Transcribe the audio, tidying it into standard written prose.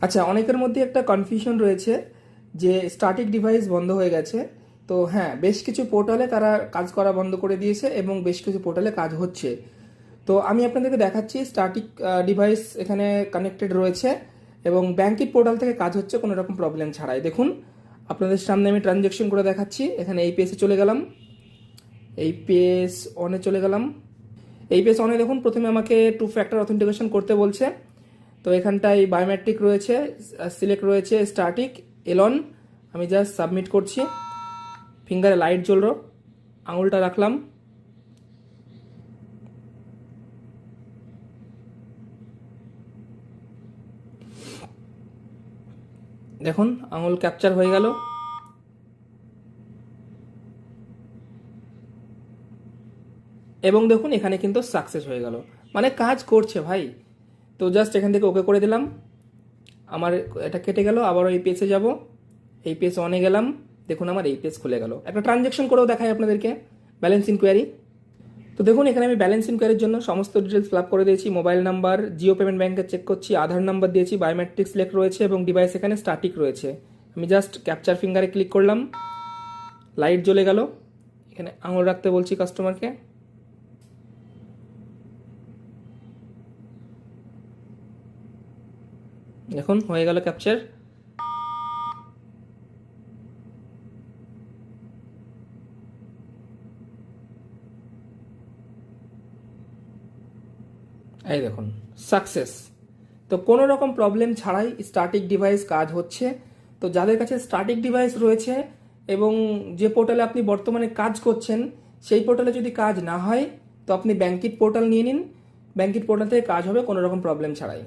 আচ্ছা, অনেকের মধ্যে একটা কনফিউশন রয়েছে যে স্ট্যাটিক ডিভাইস বন্ধ হয়ে গেছে। তো হ্যাঁ, বেশ কিছু পোর্টালে তারা কাজ করা বন্ধ করে দিয়েছে এবং বেশ কিছু পোর্টালে কাজ হচ্ছে। তো আমি আপনাদেরকে দেখাচ্ছি স্ট্যাটিক ডিভাইস এখানে কানেক্টেড রয়েছে এবং ব্যাংকিট পোর্টাল থেকে কাজ হচ্ছে কোনো রকম প্রবলেম ছাড়াই। দেখুন, আপনাদের সামনে আমি ট্রানজ্যাকশন করে দেখাচ্ছি। এখানে এই পেজে চলে গেলাম, এই পেজ অনে চলে গেলাম। এই পেজ অনে দেখুন, প্রথমে আমাকে টু ফ্যাক্টর অথেন্টিকেশন করতে বলছে। তো এখানটায় বায়োমেট্রিক রয়েছে, সিলেক্ট রয়েছে স্ট্যাটিক এলন। আমি জাস্ট সাবমিট করছি। ফিঙ্গারে লাইট জ্বললো, আঙুলটা রাখলাম। দেখুন, আঙুল ক্যাপচার হয়ে গেল এবং দেখুন এখানে কিন্তু সাকসেস হয়ে গেল, মানে কাজ করছে ভাই। তো জাস্ট এখান থেকে ওকে করে দিলাম। আমার এটা কেটে গেল, আবারও এই পেজে যাব, এই পেজ অনে গেলাম। দেখুন আমার এই পেজ খুলে গেল। একটা ট্রানজ্যাকশন করেও দেখাই আপনাদেরকে, ব্যালেন্স ইনকোয়ারি। তো দেখুন এখানে আমি ব্যালেন্স ইনকোয়ারির জন্য সমস্ত ডিটেলস ফিল আপ করে দিয়েছি। মোবাইল নাম্বার জিও পেমেন্ট ব্যাংকে চেক করছি, আধার নাম্বার দিয়েছি, বায়োমেট্রিক সিলেক্ট রয়েছে এবং ডিভাইস এখানে স্ট্যাটিক রয়েছে। আমি জাস্ট ক্যাপচার ফিঙ্গারে ক্লিক করলাম, লাইট জ্বলে গেল। এখানে আঙুল রাখতে বলছি কাস্টমারকে। দেখুন হয়ে গেল ক্যাপচার। এই দেখুন সাকসেস। তো কোনো রকম প্রবলেম ছাড়াই স্ট্যাটিক ডিভাইস কাজ হচ্ছে। তো যাদের কাছে স্ট্যাটিক ডিভাইস রয়েছে এবং যে পোর্টালে আপনি বর্তমানে কাজ করছেন সেই পোর্টালে যদি কাজ না হয়, তো আপনি ব্যাংকিট পোর্টাল নিয়ে নিন। ব্যাংকিট পোর্টাল থেকে কাজ হবে কোনো রকম প্রবলেম ছাড়াই।